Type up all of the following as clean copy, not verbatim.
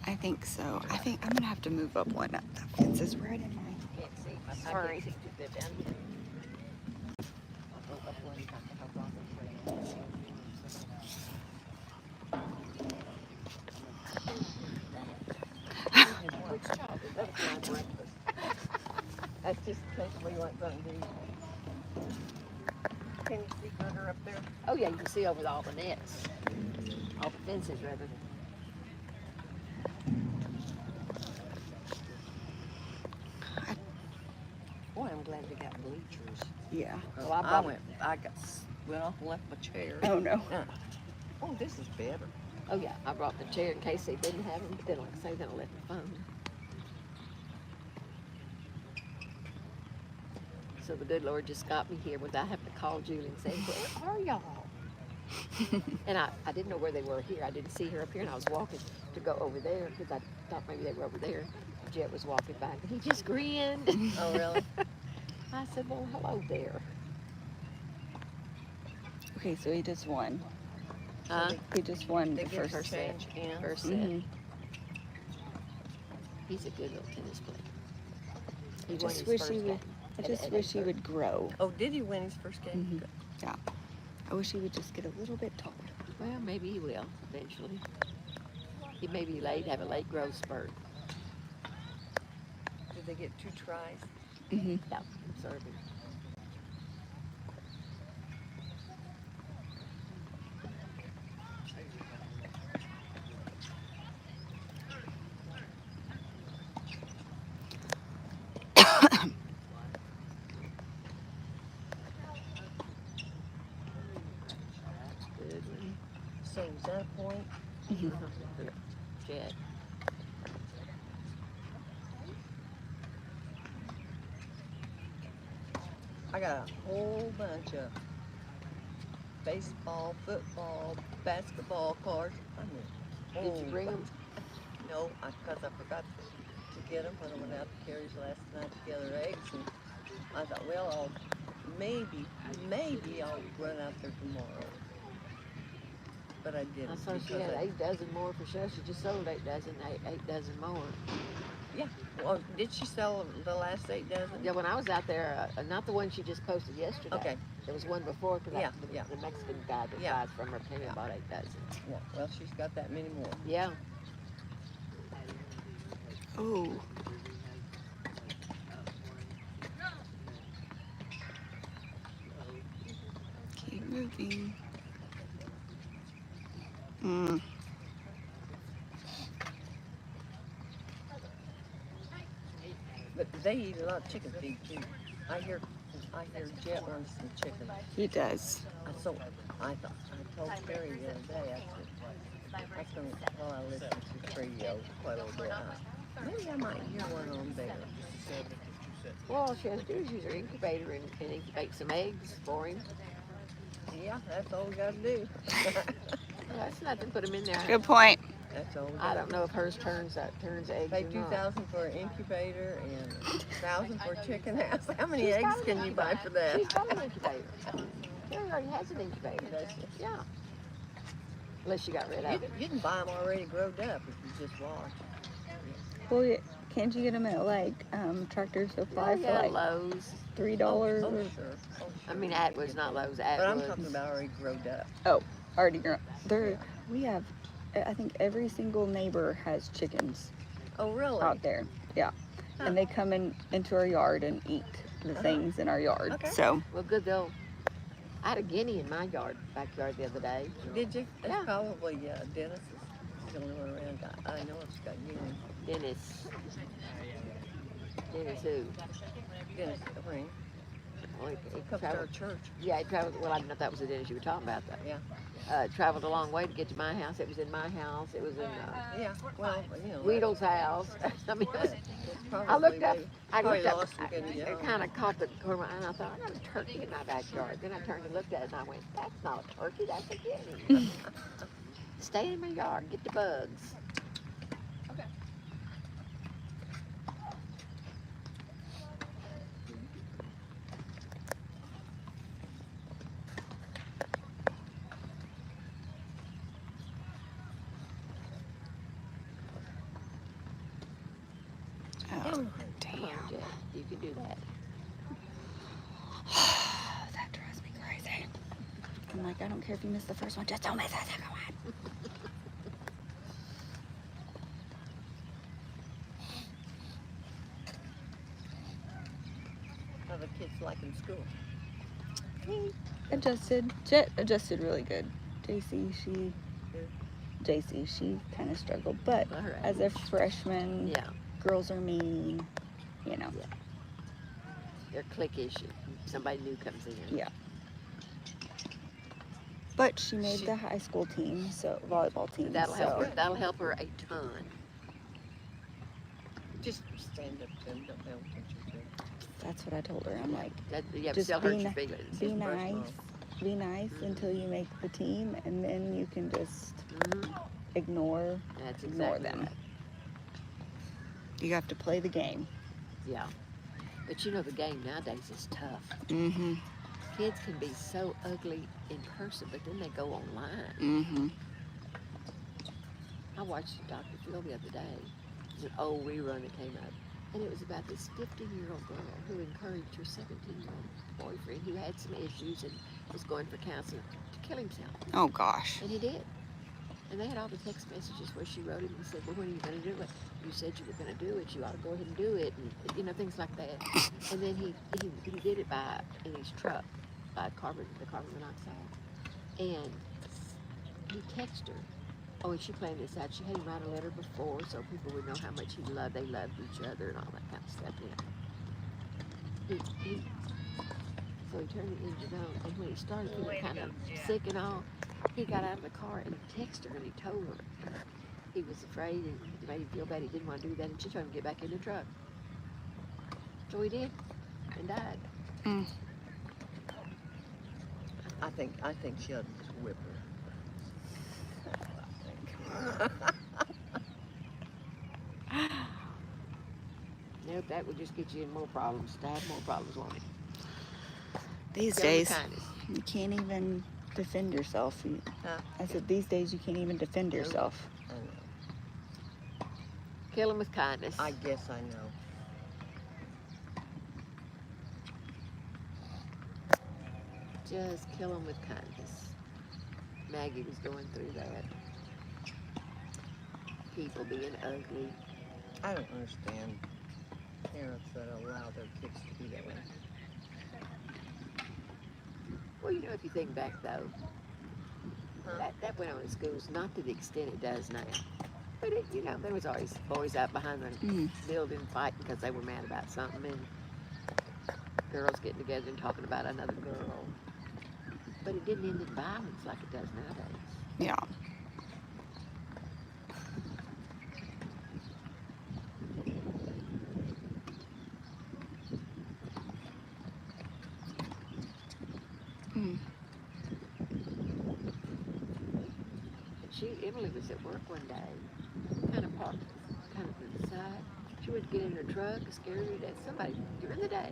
I think so. I think I'm gonna have to move up one. That fence is right in my. Can't see. I Sorry. can't see too good down here. Oh, up one. I'll walk Which child? That was my breakfast. That's just in case we want something to eat. Can you see better up there? Oh yeah, you can see over all the nets. All the fences rather. Boy, I'm glad we got bleachers. Yeah. Well, I went off and left my chair. Oh no. Oh, this is better. Oh yeah, I brought the chair in case they didn't have them, but then like I say, then I left the phone. So the good Lord just got me here without having to call Julie and say, where are y'all? And I didn't know where they were here. I didn't see her up here, and I was walking to go over there because I thought maybe they were over there. Jet was walking by, and he just grinned. Oh, really? I said, well, hello there. Okay, so he just won. He just won the first first set. set. First set. He's a good little tennis player. He won his first game. I just wish he would grow. Oh, did he win his first game? Yeah. I wish he would just get a little bit taller. Well, maybe he will eventually. He may be late, have a late growth spurt. Did they get 2 tries? Mm-hmm. Yeah, serving. So is that a point? Jet. I got a whole bunch of baseball, football, basketball cards. Did you bring them? No, because I forgot to get them when I went out to Carrie's last night to gather eggs. And I thought, well, maybe I'll run out there tomorrow. But I didn't. I saw she had 8 dozen more for sure. She just sold 8 dozen more. Yeah. Well, did she sell the last 8 dozen? Yeah, when I was out there, not the one she just posted yesterday. Okay. There was one before, because the Mexican guy that buys from her came and bought 8 dozen. Yeah. Well, she's got that many more. Yeah. Oh. Keep moving. But they eat a lot of chicken feed too. I hear Jet runs some chicken. He does. So I told Carrie the other day, I was going to, while I listen to the radio quite a little bit, maybe I might hear one on there. Well, all she has to do is use her incubator and incubate some eggs for him. Yeah, that's all we got to do. Well, that's nothing. Put them in there. Good point. That's all. I don't know if hers turns eggs. Pay $2,000 for an incubator and $1,000 for a chicken house. How many eggs can you buy for that? She's got an incubator. She already has an incubator. Does she? Yeah. Unless you got rid of it. You can buy them already growed up if you just wash. Well, can't you get them at like Tractor Supply for like Lowe's? $3? Oh, sure. I mean, Atwood's not Lowe's. Atwood's. But I'm talking about already growed up. Oh, already grown. We have, I think every single neighbor has chickens. Oh, really? Out there, yeah. Huh. And they come into our yard and eat the things in our yard. Okay. So. Well, good. I had a guinea in my backyard the other day. Did you? Yeah. Probably, Dennis is the only one around. I know it's got guinea. Dennis who? Dennis Ring. Well, he comes to our church. Yeah, he traveled. Well, I didn't know if that was the Dennis you were talking about, though. Yeah. Traveled a long way to get to my house. It was in my house. It was in Weedle's house. I mean, I looked up. I kind of caught the corner of my eye, and I thought, I got a turkey in my backyard. Then I turned and looked at it, and I went, that's not a turkey, that's a guinea. Stay in my yard, get the bugs. You can do that. That drives me crazy. I'm like, I don't care if you miss the first one, just don't miss the second one. How the kids like in school? He adjusted. Jet adjusted really good. JC, she kind of struggled, but All right. as a freshman, Yeah. girls are mean, you know. Yeah. They're cliquish. Somebody new comes in. Yeah. But she made the high school team, so volleyball team. That'll help so her. That'll help her a ton. Just stand up to them, don't pay attention to them. that's what I told her. I'm like, You have to just still be hurt your ni- feelings. be Just brush nice, them off. be nice until you make the team, and then you can just ignore That's ignore exactly them. right. You have to play the game. Yeah. But you know the game nowadays is tough. Mm-hmm. Kids can be so ugly in person, but then they go online. Mm-hmm. I watched Dr. Phil the other day. It was an old rerun that came up. And it was about this 15-year-old girl who encouraged her 17-year-old boyfriend who had some issues and was going for counseling to kill himself. Oh gosh. And he did. And they had all the text messages where she wrote him and said, well, when are you going to do it? You said you were going to do it. You ought to go ahead and do it. And, you know, things like that. And then he did it in his truck by the carbon monoxide. And he texted her. Oh, and she planned this out. She had him write a letter before so people would know how much they loved each other and all that kind of stuff, you know. So he turned the engine on, and when he started feeling kind of sick and all, he got out of the car and he texted her and he told her he was afraid and it made him feel bad. He didn't want to do that, and she told him to get back in the truck. So he did, and died. Mm. I think she ought to just whip her. Nope, that would just get you in more problems. To have more problems, won't it? These Show 'em days, kindness. you can't even defend yourself. Huh? I said, these days you can't even defend No. yourself. I know. Kill him with kindness. I guess I know. Just kill him with kindness. Maggie was going through that. People being ugly. I don't understand parents that allow their kids to be that way. Well, you know, if you think back though, Huh? that went on in schools, not to the extent it does now. But it, you know, there was always boys out behind the building fighting because they were mad about something, and girls getting together and talking about another girl. But it didn't end in violence like it does nowadays. Yeah. Mm. Emily was at work one day, kind of parked kind of to the side. She went to get in her truck, scared her to death. Somebody, during the day,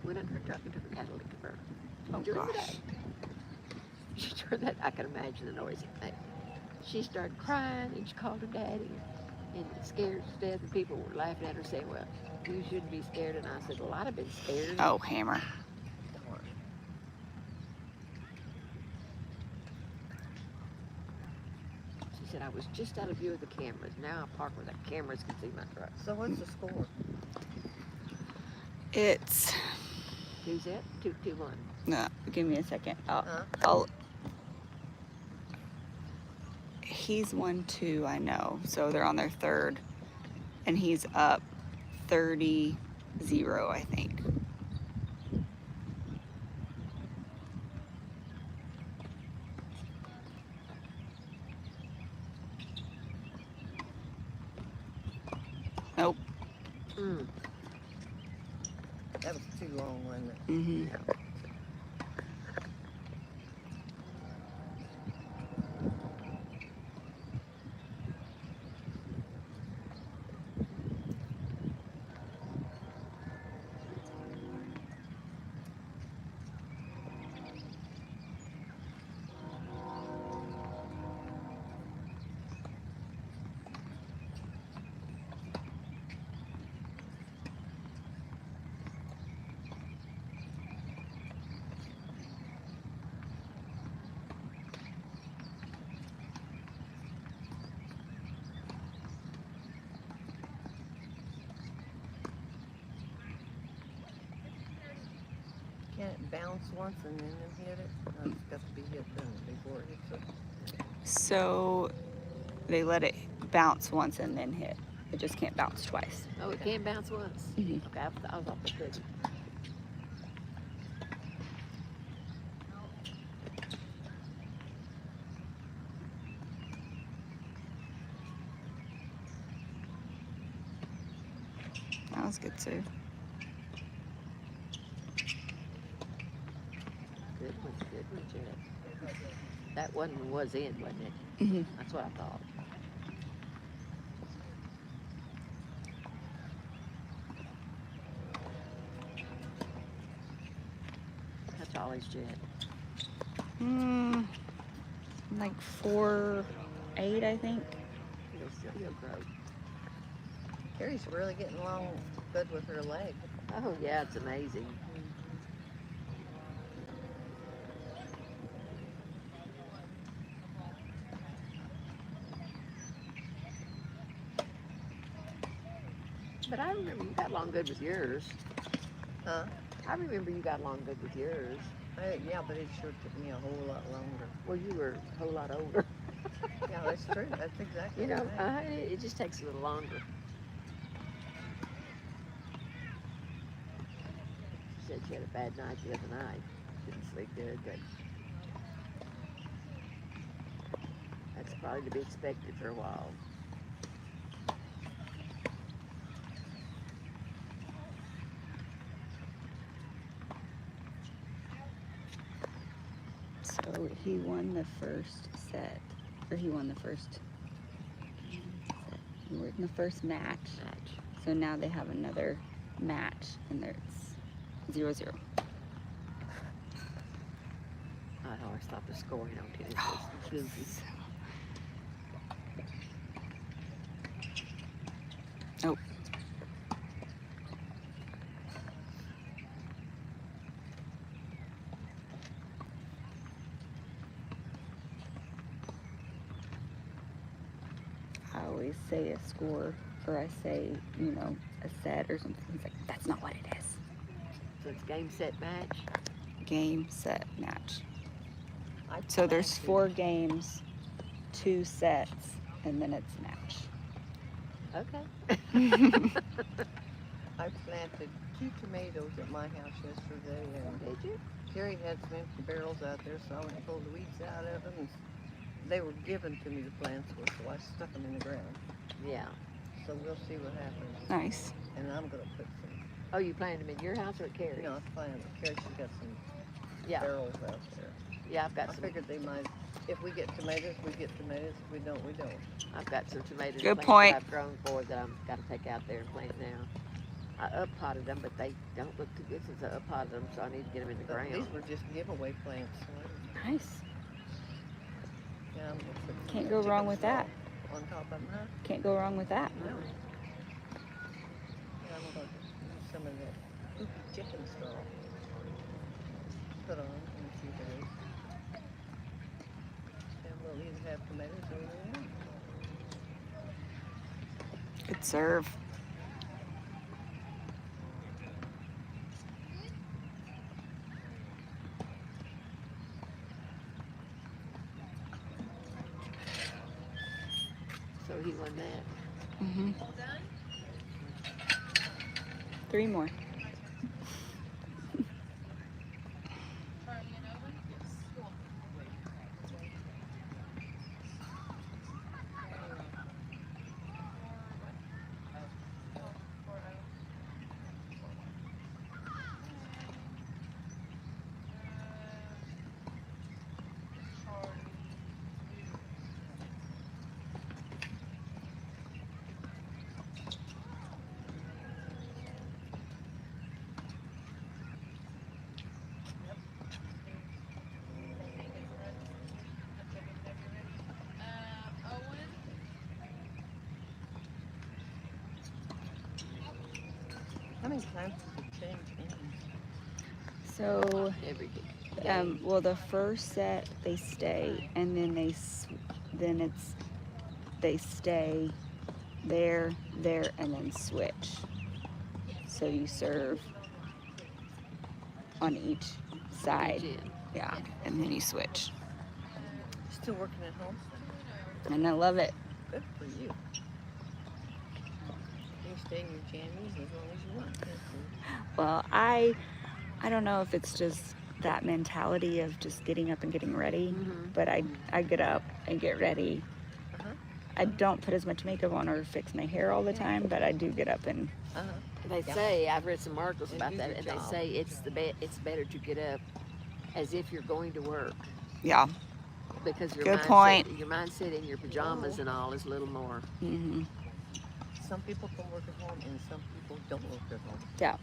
went in her truck and took a catalytic converter. Oh During the gosh. day. She turned that, I can imagine the noise it made. She started crying and she called her daddy and scared to death, and people were laughing at her saying, well, you shouldn't be scared. And I said, well, I'd have been scared. Oh, hammer. Darn. She said, I was just out of view of the cameras. Now I park where the cameras can see my truck. So what's the score? It's, Who's that? 2-1. no, give me a second. Huh? He's 1-2, I know. So they're on their third. And he's up 30-0, I think. Nope. Mm. That was too long, wasn't it? Mm-hmm. bounce once and then hit it? No, it's got to be hit then before it hits it. So they let it bounce once and then hit. It just can't bounce twice. Oh, it can bounce once? Mhm. Okay, I thought it couldn't. That was good serve. Good one, Jet. That one was in, wasn't it? Mm-hmm. That's what I thought. How tall is Jet? Like 4'8", I think. He'll grow. Carrie's really getting along good with her leg. Oh yeah, it's amazing. But I remember you got along good with yours. Huh? I remember you got along good with yours. Yeah, but it sure took me a whole lot longer. Well, you were a whole lot older. Yeah, that's true. That's exactly You know, right. it just takes a little longer. She said she had a bad night the other night. Didn't sleep good, but that's probably to be expected for a while. So he won the first set, or he won the first set. He won the first match. So now they have another match, and it's 0-0. I always thought the scoring on tennis was goofy. Oh. I always say a score, or I say, a set or something. He's like, that's not what it is. So it's game, set, match? Game, set, match. I So there's planted- 4 games, 2 sets, and then it's match. Okay. I planted 2 tomatoes at my house yesterday, and Did you? Carrie had some empty barrels out there, so I went and pulled the weeds out of them. And they were given to me, the plants were, so I stuck them in the ground. Yeah. So we'll see what happens. Nice. And I'm going to put some, Oh, you planted them in your house or at Carrie's? I planted, Carrie, she's got some Yeah. barrels out there. Yeah, I've got I some. figured they might, if we get tomatoes, we get tomatoes. If we don't, we don't. I've got some tomatoes Good plants point. that I've grown for that I'm got to take out there and plant now. I up-potted them, but they don't look too good since I up-potted them, so I need to get them in the But ground. these were just giveaway plants. So Nice. yeah, I'm gonna put some Can't go wrong chicken with that. straw on top of them, huh? Can't go wrong with that. No. Yeah, I'm gonna use some of that OP chicken straw. Put on in a few days. And we'll either have tomatoes or we won't. Good serve. So he won that. Mm-hmm. 3 more. How many times does it change ends? So, Every game. well, the first set they stay, and then they stay there, and then switch. So you serve on each side. Each end. Yeah, and then you switch. Still working at home? And I love it. Good for you. You stay in your jammies as long as you want. Good for you. Well, I don't know if it's just that mentality of just getting up and getting ready, but I get up and get ready. Uh-huh. I don't put as much makeup on or fix my hair all the time, but I do get up and Uh-huh. They say, I've read some articles And about do that, your and job. they say it's better to get up as if you're going to work, yeah. because your Good mindset, point. your mindset in your pajamas and all is a little more. Hmm. Some people can work at home and some people don't work at home. Yeah.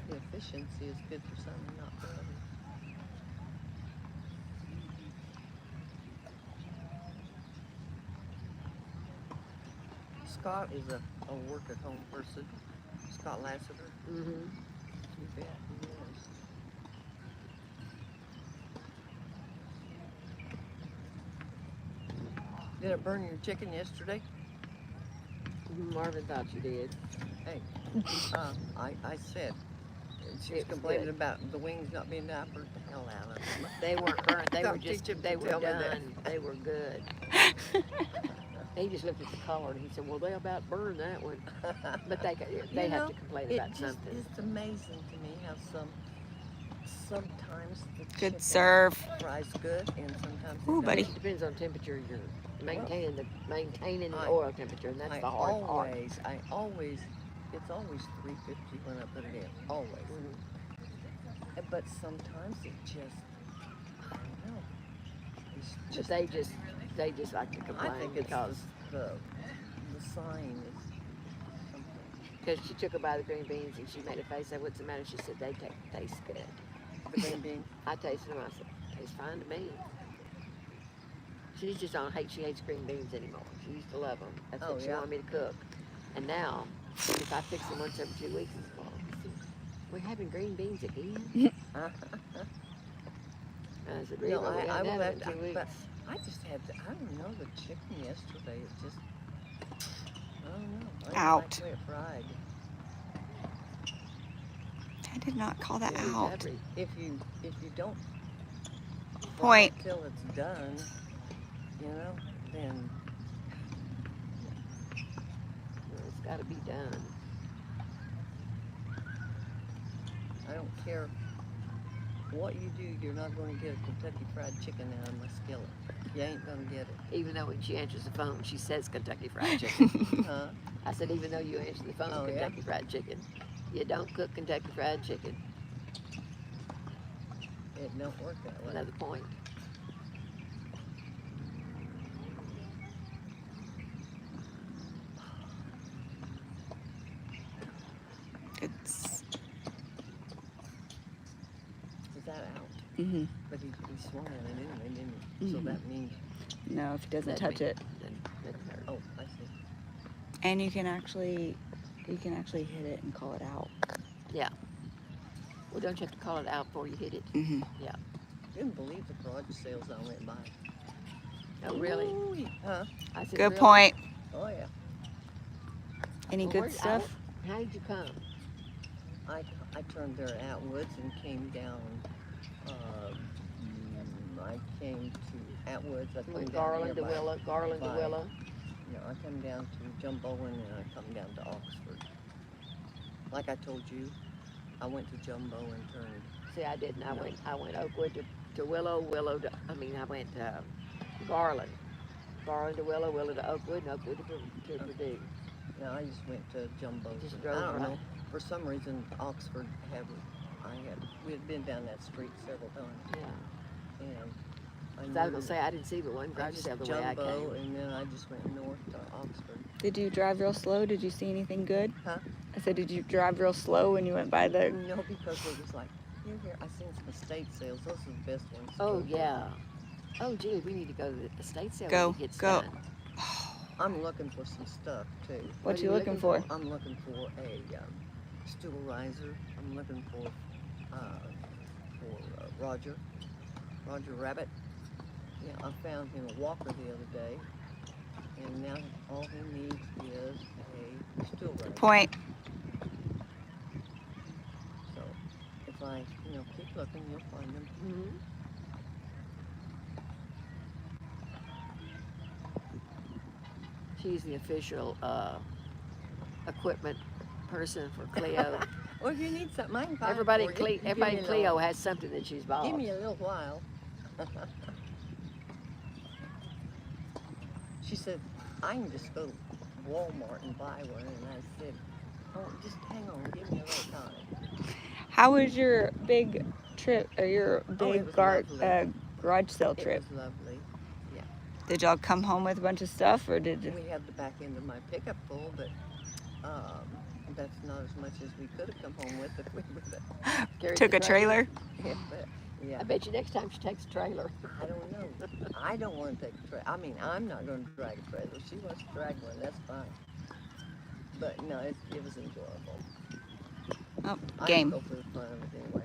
The efficiency is good for some and not for others. Scott is a work at home person. Scott Lassiter. Mm-hmm. You bet he is. Did it burn your chicken yesterday? Marvin thought you did. Hey, I said. She was It was complaining good. about the wings not being out. Burnt the hell out of them. They weren't burnt. They Don't were just, teach him they to were tell me that. done. They were good. He just looked at the color and he said, well, they about burned that one. But they You have know, to complain it about just something. is amazing to me how sometimes the Good chicken serve. fries good and sometimes Ooh, it buddy. doesn't. It depends on temperature you're maintaining the I- oil temperature, and that's I the hard part. always, it's always 350 when I put it in, always. Mhm. But sometimes it just, I don't know. It's But just, they just like to I complain think it's because the sign is something. because she took her by the green beans and she made a face. I said, what's the matter? She said, they taste good. The green bean. I tasted them. I said, tastes fine to me. She just don't hate. She hates green beans anymore. She used to love them. That's Oh, what she yeah. wanted me to cook. And now, if I fix them once every 2 weeks, it's well, we're having green beans again. I said, No, Reba, we I haven't will had have them in 2 to, weeks. but I just had to, I don't know, the chicken yesterday, it just, I don't know. I didn't Out. like the way it fried. I did not call that Yeah, out. If you don't fry Point. it till it's done, you know, then Well, it's got to be done. I don't care what you do, you're not going to get a Kentucky Fried Chicken out of my skillet. You ain't going to get it. Even though when she answers the phone, she says Kentucky Fried Chicken. Huh? I said, even though you answer the phone, Oh, yeah? Kentucky Fried Chicken. You don't cook Kentucky Fried Chicken. It don't work that way. Another point. It's. Is that out? Hmm. But he swung at it anyway, didn't he? So Mhm. that means, No, if he doesn't That touch it. Doesn't hurt. oh, I see. And you can actually hit it and call it out. Well, don't you have to call it out before you hit it? Hmm. Didn't believe the garage sales I went by. Oh, really? Ooh-wee. Huh? I said, Good really? point. Oh, yeah. Any Well, good where's- stuff? How did you come? I turned there at Atwoods and came down. I came to Atwoods. I come Went down Garland to here by- Willow, Garland to by- Willow. No, I come down to Jumbowen and I come down to Oxford. Like I told you, I went to Jumbo and turned. See, I didn't. I No. went Oakwood to Willow, Willow to, I went Garland. Garland to Willow, Willow to Oakwood, and Oakwood to Purdue. No, I just went to Jumbo. Just I drove don't right. know. For some reason, Oxford we had been down that street several times. Yeah. And I 'Cause I was gonna say I didn't see but one I garage just sale the way I Jumbo, came. and then I just went north to Oxford. Did you drive real slow? Did you see anything good? Huh? I said, did you drive real slow when you went by the? No, because it was like, here, I seen some estate sales. Those are the best ones. to Oh go for. yeah. Oh gee, we need to go to the estate sale Go, when it gets go. done. I'm looking for some stuff too. What are you you looking looking for? I'm looking for a stool riser. I'm looking for Roger Rabbit. Yeah, I found him a walker the other day, and now all he needs is a stool riser. Point. by, keep looking, you'll find them. Mm-hmm. She's the official equipment person for Cleo. Well, if you need something, I can find Everybody, it for you. You everybody give in me a Cleo little- has something that she's bought. Give me a little while. She said, I can just go to Walmart and buy one. And I said, oh, just hang on, give me a little time. How was your big trip, or your Oh, it big was lovely. garage sale trip? It was lovely. Did y'all come home with a bunch of stuff, or did We had the back end of my pickup full, but that's not as much as we could have come home with if we would have. Carried took the a trailer? Yeah, but, yeah. I bet you next time she takes a trailer. I don't know. I don't want to take a trailer. I mean, I'm not going to drag a trailer. She wants to drag one, that's fine. But no, it was enjoyable. Oh, I game. just go for the fun of it anyway.